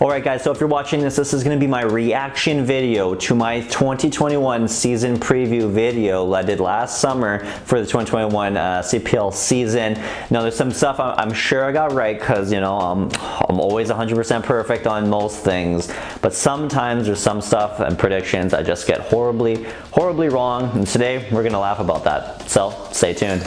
Alright guys, so if you're watching this is going to be my reaction video to my 2021 season preview video that I did last summer for the 2021 CPL season. Now there's some stuff I'm sure I got right because, you know, I'm always 100% perfect on most things, but sometimes there's some stuff and predictions I just get horribly wrong, and today we're going to laugh about that. So stay tuned.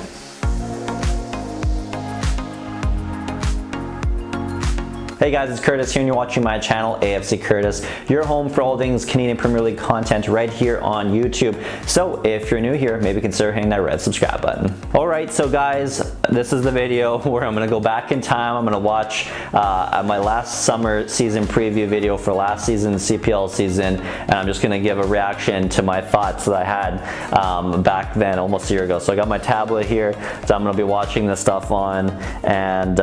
Hey guys, it's Curtis here and you're watching my channel, A.F.C. Curtis, your home for all things Canadian Premier League content right here on YouTube. So if you're new here, maybe consider hitting that red subscribe button. Alright, so guys, this is the video where I'm going to go back in time. I'm going to watch my last summer season preview video for last season's CPL season, and I'm just going to give a reaction to my thoughts that I had back then, almost a year ago. So I got my tablet here that I'm going to be watching this stuff on, and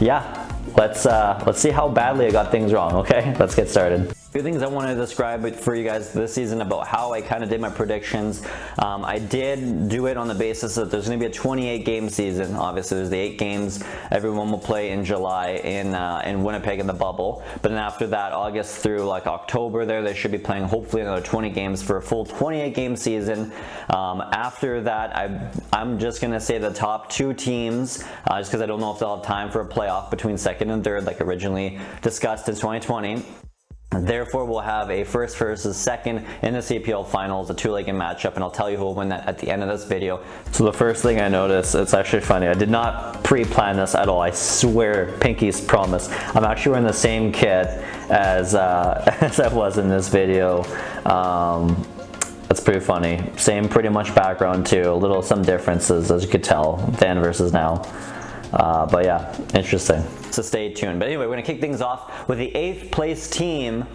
yeah. Let's see how badly I got things wrong, okay? Let's get started. A few things I want to describe for you guys this season about how I kind of did my predictions. I did do it on the basis that there's going to be a 28 game season. Obviously there's the 8 games everyone will play in July in Winnipeg in the bubble, but then after that, August through like October there, they should be playing hopefully another 20 games for a full 28 game season. After that, I'm just going to say the top 2 teams, just because I don't know if they'll have time for a playoff between second and third like originally discussed in 2020. Therefore, we'll have a first versus second in the CPL finals, a 2-legged matchup, and I'll tell you who will win that at the end of this video. So the first thing I noticed, it's actually funny, I did not pre-plan this at all. I swear, Pinky's promise. I'm actually wearing the same kit as I was in this video. That's pretty funny. Same pretty much background too, some differences as you could tell, then versus now. But yeah, interesting. So stay tuned. But anyway, we're going to kick things off with the 8th place team,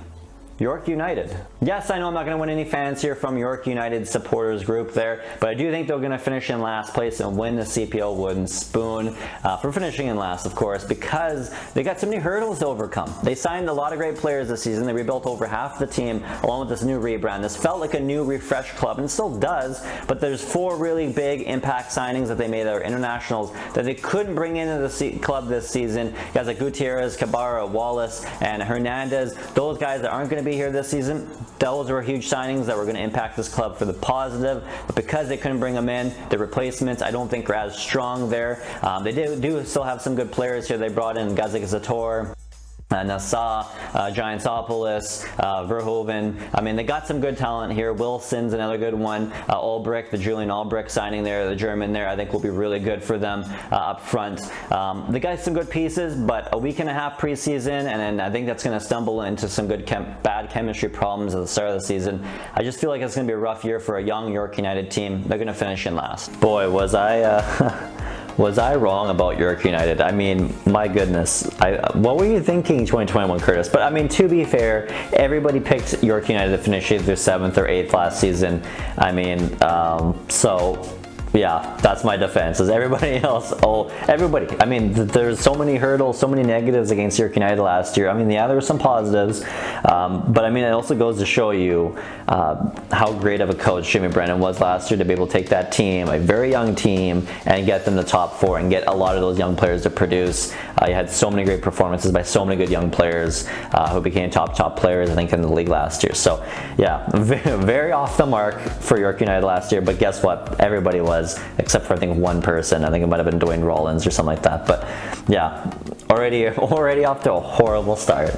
York United. Yes, I know I'm not going to win any fans here from York United supporters group there, but I do think they're going to finish in last place and win the CPL wooden spoon for finishing in last, of course, because they got so many hurdles to overcome. They signed a lot of great players this season. They rebuilt over half the team along with this new rebrand. This felt like a new refreshed club and still does, but there's 4 really big impact signings that they made that are internationals that they couldn't bring into the club this season. Guys like Gutierrez, Cabarra, Wallace, and Hernandez, those guys that aren't going to be here this season, those were huge signings that were going to impact this club for the positive, but because they couldn't bring them in, the replacements I don't think are as strong there. They do still have some good players here. They brought in guys like Zator, Nassau, Giantsopoulos, Verhoeven. I mean, they got some good talent here. Wilson's another good one. Ulbrich, the Julian Ulbrich signing there, the German there, I think will be really good for them up front. They got some good pieces, but a week and a half preseason, and then I think that's going to stumble into some good bad chemistry problems at the start of the season. I just feel like it's going to be a rough year for a young York United team. They're going to finish in last. Boy, was I wrong about York United. I mean, my goodness. What were you thinking 2021, Curtis? But I mean, to be fair, everybody picked York United to finish either 7th or 8th last season. I mean, so yeah, that's my defense. Is everybody else? Oh, everybody. I mean, there's so many hurdles, so many negatives against York United last year. I mean, yeah, there were some positives, but I mean, it also goes to show you how great of a coach Jimmy Brennan was last year to be able to take that team, a very young team, and get them to top 4 and get a lot of those young players to produce. You had so many great performances by so many good young players who became top players, I think, in the league last year. So yeah, very off the mark for York United last year, but guess what? Everybody was, except for I think one person. I think it might have been Dwayne Rollins or something like that. But yeah, already off to a horrible start.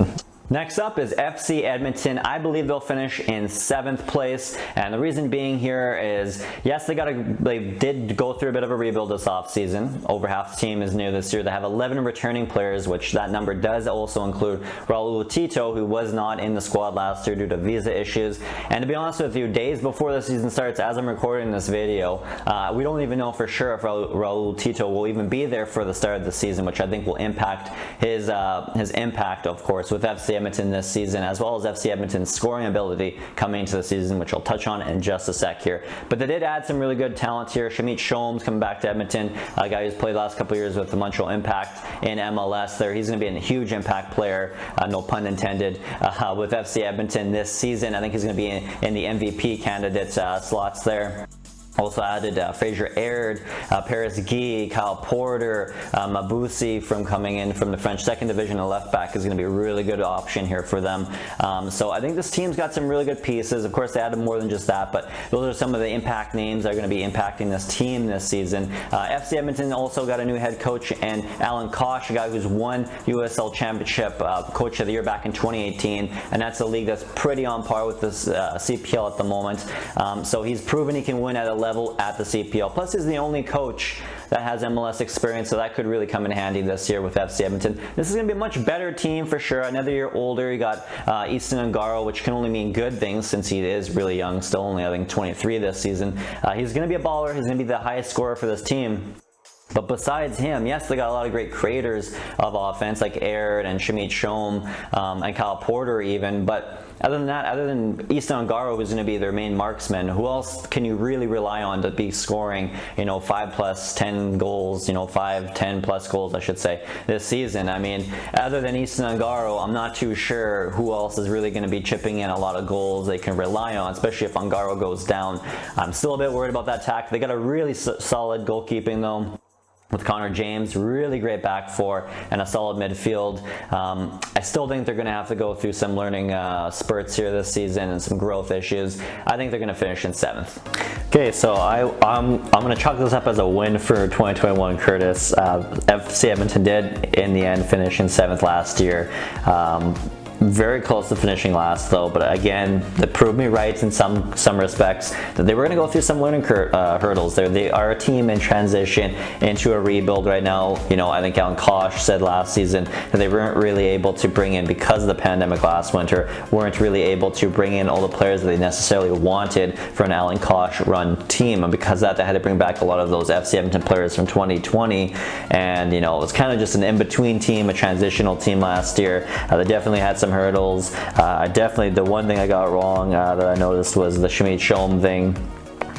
Next up is FC Edmonton. I believe they'll finish in 7th place, and the reason being here is, yes, they did go through a bit of a rebuild this offseason. Over half the team is new this year. They have 11 returning players, which that number does also include Raul Tito, who was not in the squad last year due to visa issues. And to be honest with you, days before the season starts, as I'm recording this video, we don't even know for sure if Raul Tito will even be there for the start of the season, which I think will impact his impact, of course, with FC Edmonton this season, as well as FC Edmonton's scoring ability coming into the season, which I'll touch on in just a sec here. But they did add some really good talent here. Shamit Shomes coming back to Edmonton, a guy who's played the last couple of years with the Montreal Impact in MLS there. He's going to be a huge impact player, no pun intended, with FC Edmonton this season. I think he's going to be in the MVP candidate slots there. Also added Fraser Aird, Paris Guy, Kyle Porter, Mabusi from coming in from the French second division. A left back is going to be a really good option here for them. So I think this team's got some really good pieces. Of course, they added more than just that, but those are some of the impact names that are going to be impacting this team this season. FC Edmonton also got a new head coach, and Alan Kosh, a guy who's won USL Championship Coach of the Year back in 2018, and that's a league that's pretty on par with this CPL at the moment. So he's proven he can win at a level at the CPL. Plus, he's the only coach that has MLS experience, so that could really come in handy this year with FC Edmonton. This is going to be a much better team for sure. Another year older. You got Easton Ungaro, which can only mean good things since he is really young, still only I think 23 this season. He's going to be a baller. He's going to be the highest scorer for this team. But besides him, yes, they got a lot of great creators of offense like Aird and Shamit Shom and Kyle Porter even, but other than that, other than Easton Ungaro, who's going to be their main marksman, who else can you really rely on to be scoring, 5+10 goals, 5-10+ goals, I should say, this season? I mean, other than Easton Ungaro, I'm not too sure who else is really going to be chipping in a lot of goals they can rely on, especially if Ungaro goes down. I'm still a bit worried about that tackle. They got a really solid goalkeeping though, with Connor James, really great back four, and a solid midfield. I still think they're going to have to go through some learning spurts here this season and some growth issues. I think they're going to finish in 7th. Okay, so I'm going to chalk this up as a win for 2021 Curtis. FC Edmonton did, in the end, finish in 7th last year. Very close to finishing last though, but again, they proved me right in some respects that they were going to go through some learning hurdles. They are a team in transition into a rebuild right now. I think Alan Kosh said last season that they weren't really able to bring in, because of the pandemic last winter, weren't really able to bring in all the players that they necessarily wanted for an Alan Kosh run team, and because of that, they had to bring back a lot of those FC Edmonton players from 2020, and it was kind of just an in-between team, a transitional team last year. They definitely had some hurdles. Definitely the one thing I got wrong that I noticed was the Shamit Shom thing.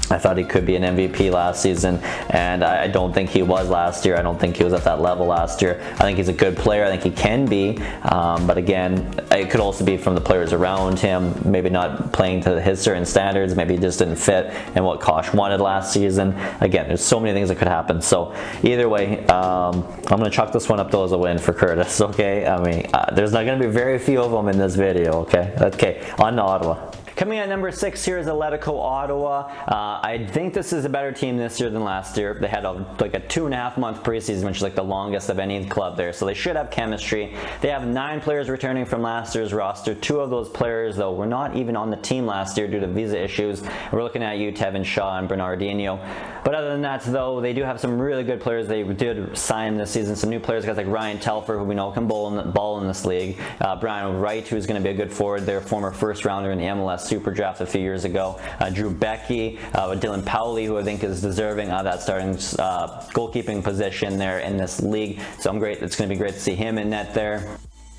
I thought he could be an MVP last season, and I don't think he was last year. I don't think he was at that level last year. I think he's a good player. I think he can be, but again, it could also be from the players around him, maybe not playing to his certain standards. Maybe he just didn't fit in what Kosh wanted last season. Again, there's so many things that could happen. So either way, I'm going to chalk this one up though as a win for Curtis, okay? I mean, there's not going to be very few of them in this video, okay? Okay, on to Ottawa. Coming at number 6 here is Atletico Ottawa. I think this is a better team this year than last year. They had like a 2.5 month preseason, which is like the longest of any club there. So they should have chemistry. They have 9 players returning from last year's roster. 2 of those players, though, were not even on the team last year due to visa issues. We're looking at you, Tevin Shaw and Bernardinho. But other than that, though, they do have some really good players they did sign this season. Some new players, guys like Ryan Telfer, who we know can ball in this league. Brian Wright, who's going to be a good forward, their former first rounder in the MLS Super Draft a few years ago. Drew Becky, Dylan Powley, who I think is deserving of that starting goalkeeping position there in this league. So it's going to be great to see him in net there.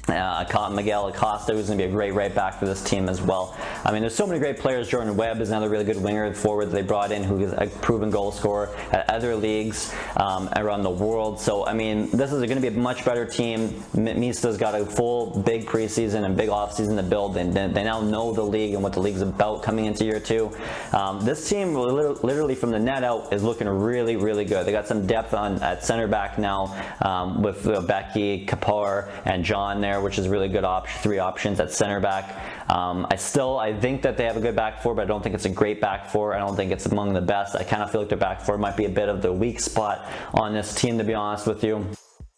Miguel Acosta, who's going to be a great right back for this team as well. I mean, there's so many great players. Jordan Webb is another really good winger forward that they brought in, who is a proven goal scorer at other leagues around the world. So, I mean, this is going to be a much better team. Mista's got a full big preseason and big offseason to build, and they now know the league and what the league's about coming into year 2. This team, literally from the net out, is looking really, really good. They got some depth at center back now with Becky, Kapar, and John there, which is really good 3 options at center back. I think that they have a good back four, but I don't think it's a great back four. I don't think it's among the best. I kind of feel like their back four might be a bit of the weak spot on this team, to be honest with you.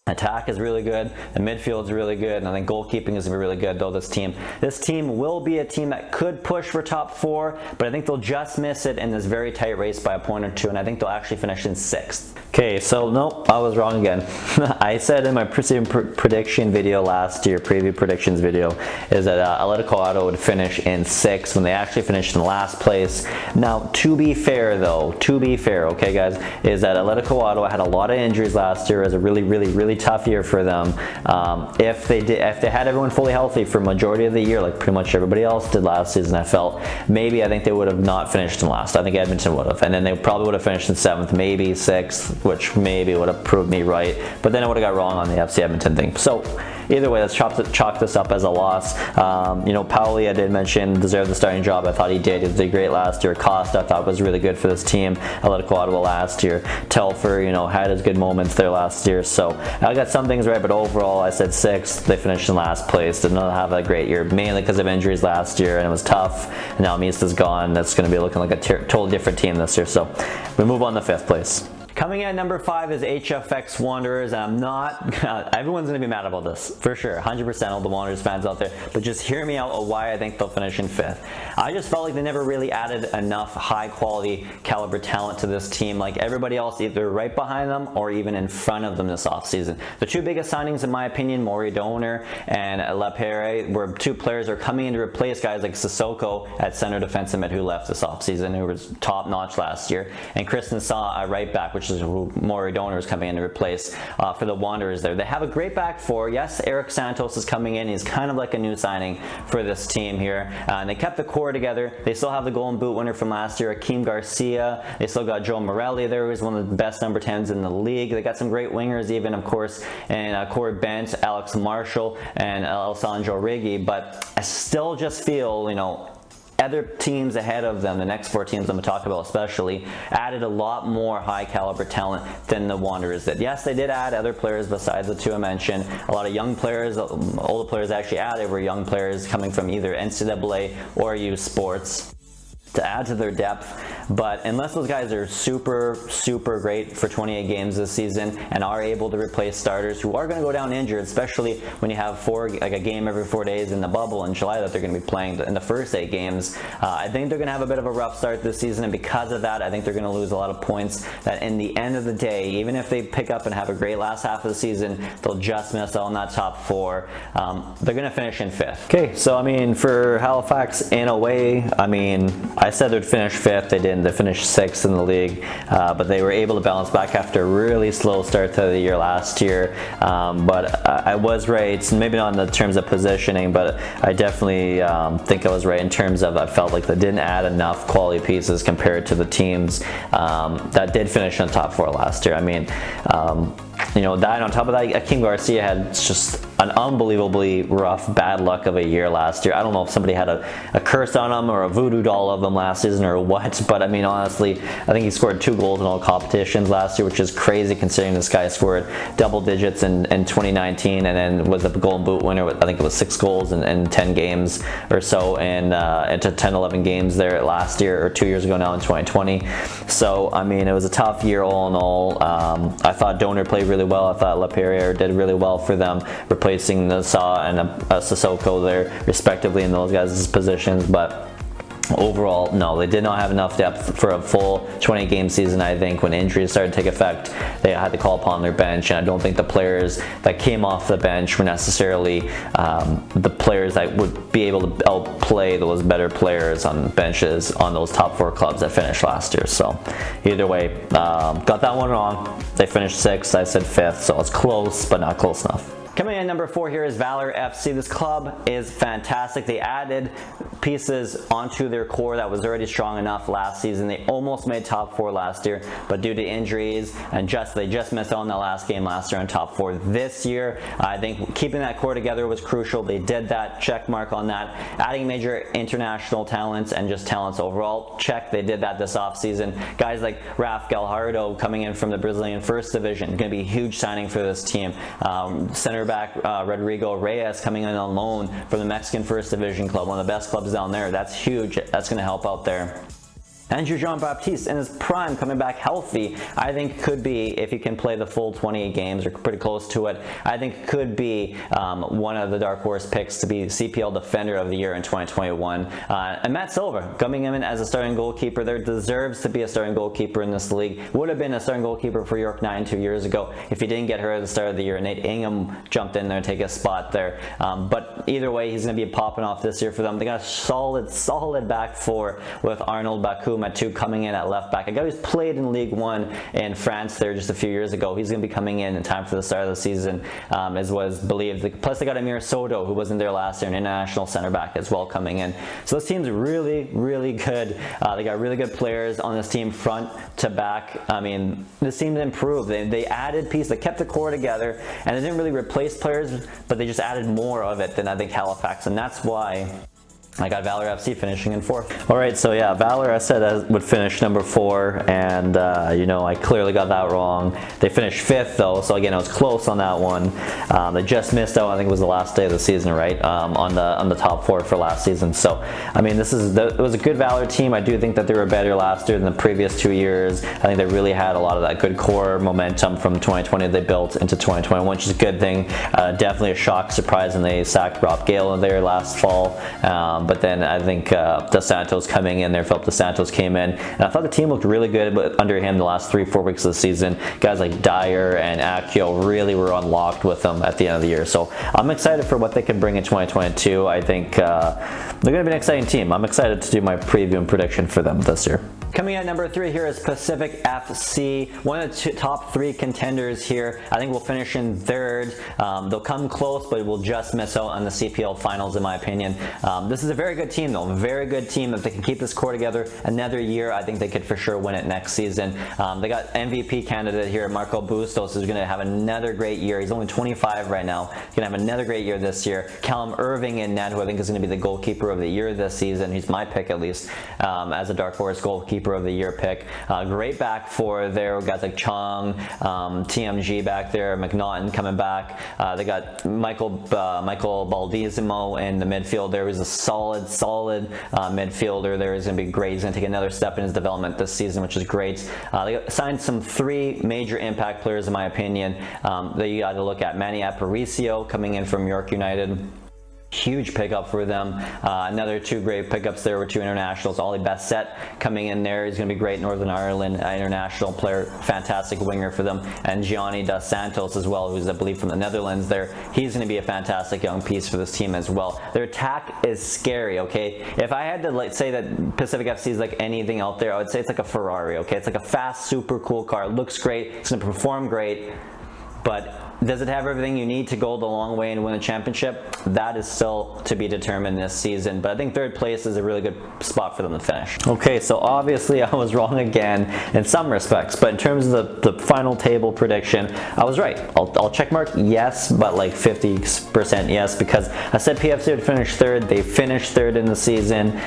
Attack is really good, the midfield is really good, and I think goalkeeping is going to be really good, though. This team will be a team that could push for top 4, but I think they'll just miss it in this very tight race by a point or 2, and I think they'll actually finish in 6th. Okay, so nope, I was wrong again. I said in my prediction video last year, preview predictions video, is that Atletico Ottawa would finish in 6th when they actually finished in last place. Now, to be fair, okay guys, is that Atletico Ottawa had a lot of injuries last year. As a really tough year for them. If they had everyone fully healthy for majority of the year, like pretty much everybody else did last season, I think they would have not finished in last. I think Edmonton would have, and then they probably would have finished in 7th, maybe 6th, which maybe would have proved me right, but then I would have got wrong on the FC Edmonton thing. So either way, let's chalk this up as a loss. You know, Pauli, I did mention, deserved the starting job. I thought he did. He did great last year. Costa, I thought, was really good for this team. Atletico Ottawa last year. Telfer, you know, had his good moments there last year. So I got some things right, but overall, I said 6th. They finished in last place. Did not have a great year, mainly because of injuries last year, and it was tough. And now Mista's gone. That's going to be looking like a totally different team this year. So we move on to 5th place. Coming in at number 5 is HFX Wanderers. I'm not, everyone's going to be mad about this, for sure, 100% all the Wanderers fans out there, but just hear me out on why I think they'll finish in 5th. I just felt like they never really added enough high quality caliber talent to this team, like everybody else, either right behind them or even in front of them this offseason. The 2 biggest signings, in my opinion, Maury Donor and Lapere, were 2 players who are coming in to replace guys like Sissoko at center defensive mid who left this offseason, who was top notch last year, and Chris Nassau at right back, which is who Maury Donor is coming in to replace for the Wanderers there. They have a great back four. Yes, Eric Santos is coming in. He's kind of like a new signing for this team here. And they kept the core together. They still have the Golden Boot winner from last year, Akeem Garcia. They still got Joe Morelli there, who's one of the best number 10s in the league. They got some great wingers even, of course, and Corey Bent, Alex Marshall, and Alessandro Riggi. But I still just feel, you know, other teams ahead of them, the next 4 teams I'm going to talk about especially, added a lot more high caliber talent than the Wanderers did. Yes, they did add other players besides the 2 I mentioned. A lot of young players, all the players actually added were young players coming from either NCAA or U Sports to add to their depth. But unless those guys are super great for 28 games this season and are able to replace starters who are going to go down injured, especially when you have like a game every 4 days in the bubble in July that they're going to be playing in the first 8 games, I think they're going to have a bit of a rough start this season, and because of that, I think they're going to lose a lot of points that in the end of the day, even if they pick up and have a great last half of the season, they'll just miss out on that top 4. They're going to finish in 5th. Okay, so I mean, for Halifax, in a way, I mean, I said they'd finish 5th. They didn't. They finished 6th in the league, but they were able to bounce back after a really slow start to the year last year. But I was right, maybe not in the terms of positioning, but I definitely think I was right in terms of I felt like they didn't add enough quality pieces compared to the teams that did finish in the top 4 last year. I mean, you know, that on top of that, Akeem Garcia had just an unbelievably rough, bad luck of a year last year. I don't know if somebody had a curse on him or a voodoo doll of him last season or what, but I mean, honestly, I think he scored 2 goals in all competitions last year, which is crazy considering this guy scored double digits in 2019 and then was a Golden Boot winner with, I think it was 6 goals in 10 games or so, and into 10-11 games there last year, or 2 years ago now in 2020. So, I mean, it was a tough year all in all. I thought Donor played really well. I thought Lapierre did really well for them, replacing Nassau and Sissoko there, respectively, in those guys' positions. But overall, no, they did not have enough depth for a full 20-game season. I think when injuries started to take effect, they had to call upon their bench, and I don't think the players that came off the bench were necessarily the players that would be able to outplay those better players on benches on those top 4 clubs that finished last year. So either way, got that one wrong. They finished 6th. I said 5th, so it's close, but not close enough. Coming in at number 4 here is Valor FC. This club is fantastic. They added pieces onto their core that was already strong enough last season. They almost made top 4 last year, but due to injuries and they just missed out on the last game last year on top 4. This year, I think keeping that core together was crucial. They did that, check mark on that. Adding major international talents and just talents overall, check. They did that this offseason. Guys like Raf Galhardo coming in from the Brazilian First Division, going to be a huge signing for this team. Center back Rodrigo Reyes coming in on loan from the Mexican First Division club, one of the best clubs down there. That's huge. That's going to help out there. Andrew Jean-Baptiste in his prime, coming back healthy, I think could be, if he can play the full 28 games or pretty close to it, I think could be one of the dark horse picks to be CPL Defender of the Year in 2021. And Matt Silva coming in as a starting goalkeeper there, deserves to be a starting goalkeeper in this league. Would have been a starting goalkeeper for York 9 2 years ago if he didn't get hurt at the start of the year. Nate Ingham jumped in there and take a spot there. But either way, he's going to be popping off this year for them. They got a solid back four with Arnold Bakum Matou coming in at left back. A guy who's played in League One in France there just a few years ago. He's going to be coming in time for the start of the season, as was believed. Plus, they got Amir Soto, who wasn't there last year, an international center back as well coming in. So this team's really, really good. They got really good players on this team front to back. I mean, this team improved. They added pieces. They kept the core together, and they didn't really replace players, but they just added more of it than I think Halifax, and that's why I got Valor FC finishing in 4th. All right, so yeah, Valor I said would finish number 4, and you know, I clearly got that wrong. They finished 5th though, so again, I was close on that one. They just missed out. I think it was the last day of the season, right? On the top 4 for last season. So I mean, it was a good Valor team. I do think that they were better last year than the previous 2 years. I think they really had a lot of that good core momentum from 2020 they built into 2021, which is a good thing. Definitely a shock, surprise, and they sacked Rob Gale in there last fall. But then I think Dos Santos coming in there, Philip Dos Santos came in, and I thought the team looked really good under him the last 3-4 weeks of the season. Guys like Dyer and Akio really were unlocked with them at the end of the year. So I'm excited for what they can bring in 2022. I think they're going to be an exciting team. I'm excited to do my preview and prediction for them this year. Coming at number 3 here is Pacific FC, one of the top 3 contenders here. I think we'll finish in 3rd. They'll come close, but will just miss out on the CPL finals in my opinion. This is a very good team though, a very good team. If they can keep this core together another year, I think they could for sure win it next season. They got MVP candidate here, Marco Bustos, who's going to have another great year. He's only 25 right now. He's going to have another great year this year. Callum Irving in net, who I think is going to be the goalkeeper of the year this season. He's my pick at least, as a dark horse goalkeeper of the year pick. Great back four there. Guys like Chong, TMG back there, McNaughton coming back. They got Michael Baldizimo in the midfield there. He's a solid midfielder there. He's going to be great. He's going to take another step in his development this season, which is great. They signed some 3 major impact players in my opinion. They got to look at Manny Aparicio coming in from York United. Huge pickup for them. Another 2 great pickups there were 2 internationals. Ollie Bassett coming in there. He's going to be great. Northern Ireland international player, fantastic winger for them. And Gianni Dos Santos as well, who's I believe from the Netherlands there. He's going to be a fantastic young piece for this team as well. Their attack is scary, okay? If I had to say that Pacific FC is like anything out there, I would say it's like a Ferrari, okay? It's like a fast, super cool car. It looks great. It's going to perform great. But does it have everything you need to go the long way and win a championship? That is still to be determined this season, but I think 3rd place is a really good spot for them to finish. Okay, so obviously I was wrong again in some respects, but in terms of the final table prediction, I was right. I'll check mark yes, but like 50% yes, because I said PFC would finish 3rd. They finished 3rd in the season.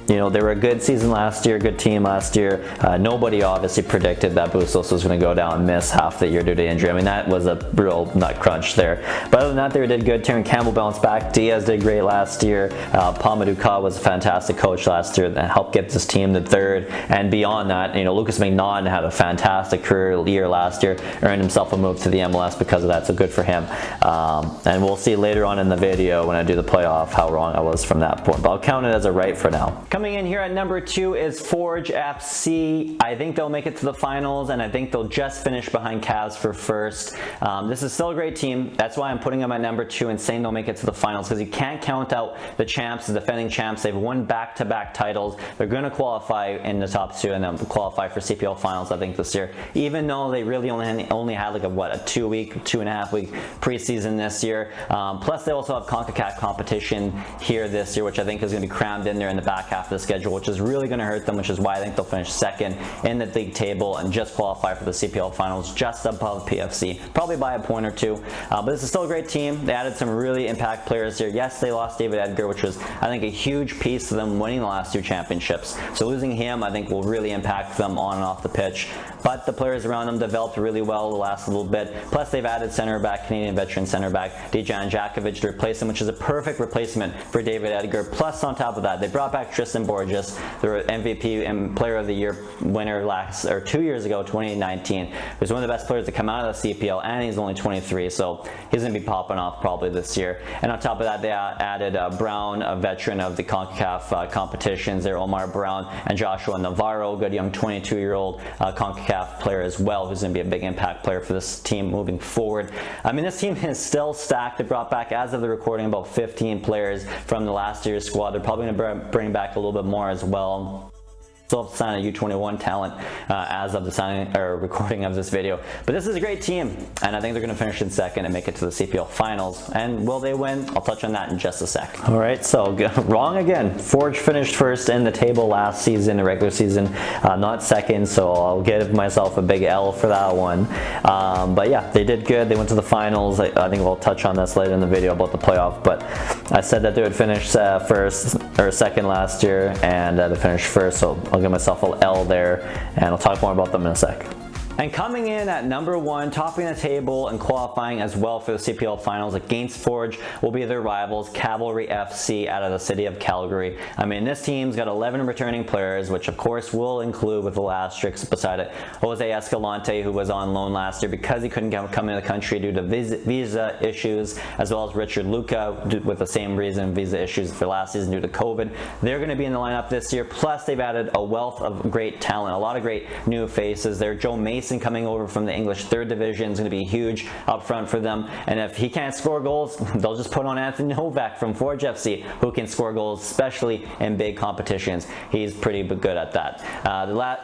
You know, they were a good season last year, good team last year. Nobody obviously predicted that Bustos was going to go down and miss half the year due to injury. I mean, that was a real nut crunch there. But other than that, they did good. Terran Campbell bounced back. Diaz did great last year. Paul Maduka was a fantastic coach last year that helped get this team to 3rd. And beyond that, you know, Lucas McNaughton had a fantastic career year last year, earned himself a move to the MLS because of that, so good for him. And we'll see later on in the video when I do the playoff how wrong I was from that point, but I'll count it as a right for now. Coming in here at number 2 is Forge FC. I think they'll make it to the finals, and I think they'll just finish behind Cavs for 1st. This is still a great team. That's why I'm putting them at number 2 and saying they'll make it to the finals, because you can't count out the champs, the defending champs. They've won back-to-back titles. They're going to qualify in the top 2 and then qualify for CPL finals, I think, this year, even though they really only had like a 2.5 week preseason this year. Plus they also have CONCACAF competition here this year, which I think is going to be crammed in there in the back half of the schedule, which is really going to hurt them, which is why I think they'll finish 2nd in the league table and just qualify for the CPL finals, just above PFC, probably by a point or 2. But this is still a great team. They added some really impact players here. Yes, they lost David Edgar, which was, I think, a huge piece to them winning the last 2 championships. So losing him, I think, will really impact them on and off the pitch. But the players around them developed really well the last little bit. Plus, they've added center back, Canadian veteran center back, Dejan Jakovic to replace him, which is a perfect replacement for David Edgar. Plus, on top of that, they brought back Tristan Borges, the MVP and Player of the Year winner 2 years ago, 2019. He was one of the best players to come out of the CPL, and he's only 23, so he's going to be popping off probably this year. And on top of that, they added Brown, a veteran of the CONCACAF competitions there, Omar Brown, and Joshua Navarro, good young 22-year-old CONCACAF player as well, who's going to be a big impact player for this team moving forward. I mean, this team is still stacked. They brought back, as of the recording, about 15 players from the last year's squad. They're probably going to bring back a little bit more as well. Still have to sign a U21 talent as of the signing or recording of this video. But this is a great team, and I think they're going to finish in second and make it to the CPL finals. And will they win? I'll touch on that in just a sec. All right, so wrong again. Forge finished first in the table last season, the regular season, not second, so I'll give myself a big L for that one. But yeah, they did good. They went to the finals. I think we'll touch on this later in the video about the playoff, but I said that they would finish first or second last year, and they finished first, so I'll give myself an L there, and I'll talk more about them in a sec. And coming in at number 1, topping the table and qualifying as well for the CPL finals against Forge will be their rivals, Cavalry FC out of the city of Calgary. I mean, this team's got 11 returning players, which of course will include, with the asterisk beside it, Jose Escalante, who was on loan last year because he couldn't come into the country due to visa issues, as well as Richard Luca with the same reason, visa issues for last season due to COVID. They're going to be in the lineup this year, plus they've added a wealth of great talent, a lot of great new faces there. Joe Mason coming over from the English 3rd Division is going to be huge up front for them, and if he can't score goals, they'll just put on Anthony Novak from Forge FC, who can score goals, especially in big competitions. He's pretty good at that.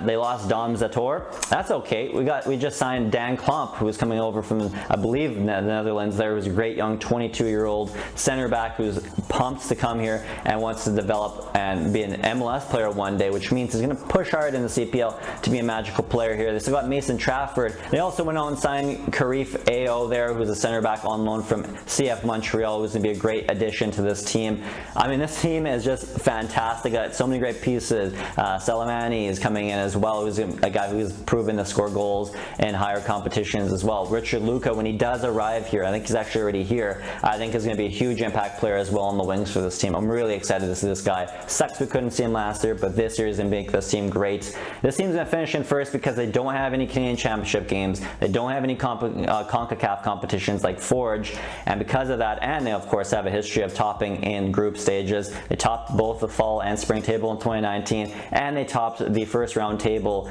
They lost Dom Zator. That's okay. We just signed Dan Klomp, who's coming over from, I believe, the Netherlands. There was a great young 22-year-old center back who's pumped to come here and wants to develop and be an MLS player one day, which means he's going to push hard in the CPL to be a magical player here. They still got Mason Trafford. They also went out and signed Karif Ao there, who's a center back on loan from CF Montreal, who's going to be a great addition to this team. I mean, this team is just fantastic. Got so many great pieces. Salamani is coming in as well, who's a guy who's proven to score goals in higher competitions as well. Richard Luca, when he does arrive here, I think he's actually already here, I think is going to be a huge impact player as well on the wings for this team. I'm really excited to see this guy. Sucks we couldn't see him last year, but this year is going to make this team great. This team's going to finish in first because they don't have any Canadian Championship games. They don't have any CONCACAF competitions like Forge, and because of that, and they of course have a history of topping in group stages. They topped both the fall and spring table in 2019, and they topped the first round table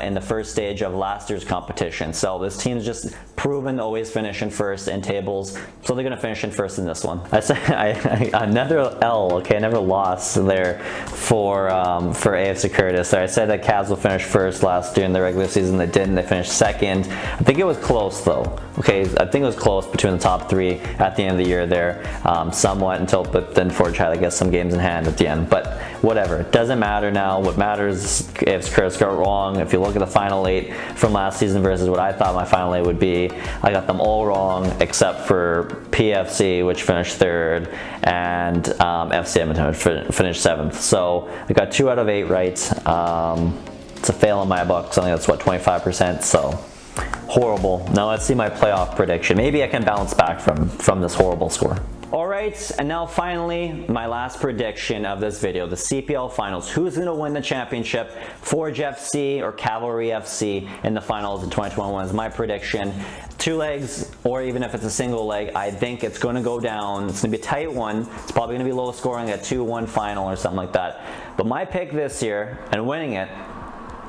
in the first stage of last year's competition. So this team's just proven to always finish in first in tables, so they're going to finish in first in this one. I say another L, okay, another loss there for A.F.C. Curtis. I said that Cavs will finish first last year in the regular season. They didn't. They finished second. I think it was close though. Okay, I think it was close between the top 3 at the end of the year there, somewhat, but then Forge had, I guess, some games in hand at the end. But whatever, it doesn't matter now. What matters if Curtis got wrong. If you look at the final 8 from last season versus what I thought my final 8 would be, I got them all wrong except for PFC, which finished 3rd, and FC Edmonton finished 7th. So I got 2 out of 8 right. It's a fail in my book. Something that's what, 25%. So horrible. Now let's see my playoff prediction. Maybe I can bounce back from this horrible score. Alright, and now finally, my last prediction of this video, the CPL finals. Who's going to win the championship? Forge FC or Cavalry FC in the finals in 2021 is my prediction. 2 legs, or even if it's a single leg, I think it's going to go down. It's going to be a tight one. It's probably going to be low scoring, a 2-1 final or something like that. But my pick this year, and winning it,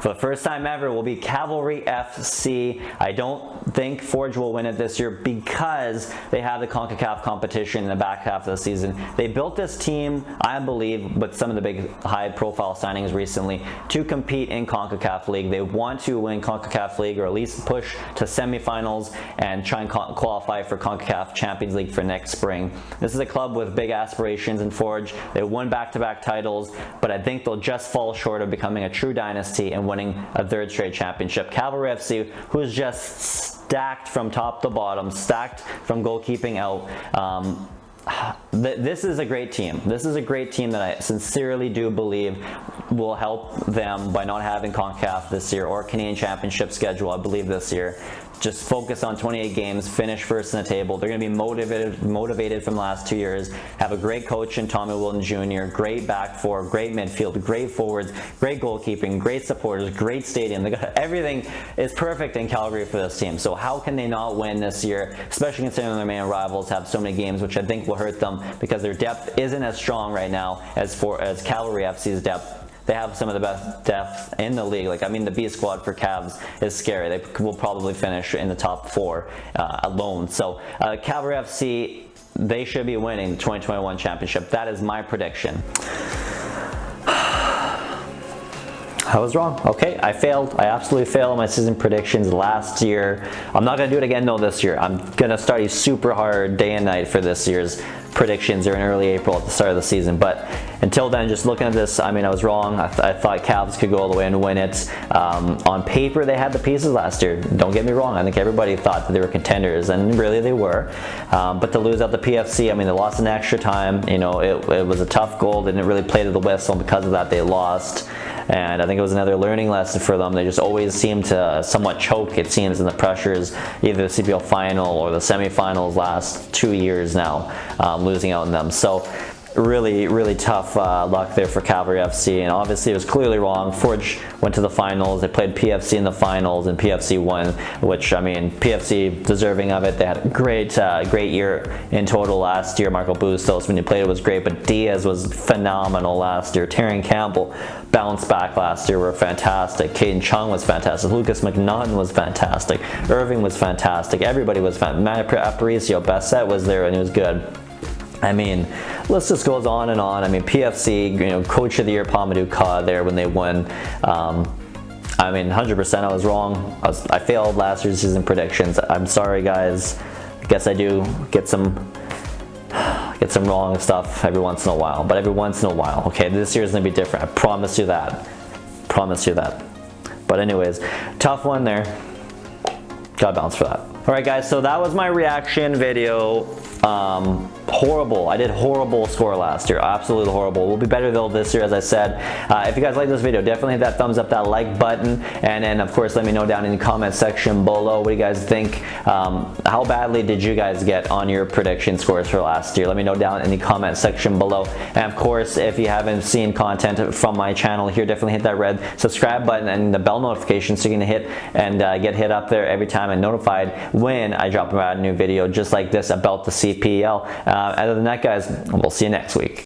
for the first time ever, will be Cavalry FC. I don't think Forge will win it this year because they have the CONCACAF competition in the back half of the season. They built this team, I believe, with some of the big high-profile signings recently to compete in CONCACAF League. They want to win CONCACAF League, or at least push to semifinals and try and qualify for CONCACAF Champions League for next spring. This is a club with big aspirations in Forge. They won back-to-back titles, but I think they'll just fall short of becoming a true dynasty and winning a 3rd straight championship. Cavalry FC, who's just stacked from top to bottom, stacked from goalkeeping out. This is a great team. This is a great team that I sincerely do believe will help them by not having CONCACAF this year or Canadian Championship schedule, I believe, this year. Just focus on 28 games, finish first in the table. They're going to be motivated from the last 2 years. Have a great coach in Tommy Wilton Jr., great back four, great midfield, great forwards, great goalkeeping, great supporters, great stadium. They got everything is perfect in Calgary for this team. So how can they not win this year, especially considering their main rivals have so many games, which I think will hurt them because their depth isn't as strong right now as Cavalry FC's depth. They have some of the best depth in the league. Like, I mean, the B squad for Cavs is scary. They will probably finish in the top 4 alone. So Cavalry FC, they should be winning the 2021 championship. That is my prediction. I was wrong. Okay, I failed. I absolutely failed on my season predictions last year. I'm not going to do it again though this year. I'm going to study super hard day and night for this year's predictions or in early April at the start of the season. But until then, just looking at this, I mean, I was wrong. I thought Cavs could go all the way and win it. On paper, they had the pieces last year. Don't get me wrong. I think everybody thought that they were contenders, and really they were. But to lose out the PFC, I mean, they lost in extra time. You know, it was a tough goal. They didn't really play to the whistle, and because of that, they lost. And I think it was another learning lesson for them. They just always seem to somewhat choke, it seems, in the pressures, either the CPL final or the semifinals last 2 years now, losing out on them. So really, really tough luck there for Cavalry FC, and obviously it was clearly wrong. Forge went to the finals. They played PFC in the finals, and PFC won, which, I mean, PFC deserving of it. They had a great year in total last year. Marco Bustos, when he played, it was great, but Diaz was phenomenal last year. Terry Campbell bounced back last year, were fantastic. Caden Chung was fantastic. Lucas McNaughton was fantastic. Irving was fantastic. Everybody was fantastic. Matt Aparicio, best set was there, and he was good. I mean, list just goes on and on. I mean, PFC, you know, Coach of the Year, Pamadou Ka there when they won. I mean, 100% I was wrong. I failed last year's season predictions. I'm sorry, guys. I guess I do get some wrong stuff every once in a while, but every once in a while. Okay, this year's gonna be different. I promise you that. Promise you that. But anyways, tough one there. Got bounced for that. All right, guys. So that was my reaction video. Horrible. I did horrible score last year. Absolutely horrible. We'll be better though this year, as I said. If you guys like this video, definitely hit that thumbs up, that like button, and then of course let me know down in the comment section below what do you guys think. How badly did you guys get on your prediction scores for last year? Let me know down in the comment section below. And of course, if you haven't seen content from my channel here, definitely hit that red subscribe button and the bell notification so you can hit and get hit up there every time and notified when I drop a new video just like this about the CPL. Other than that, guys, we'll see you next week.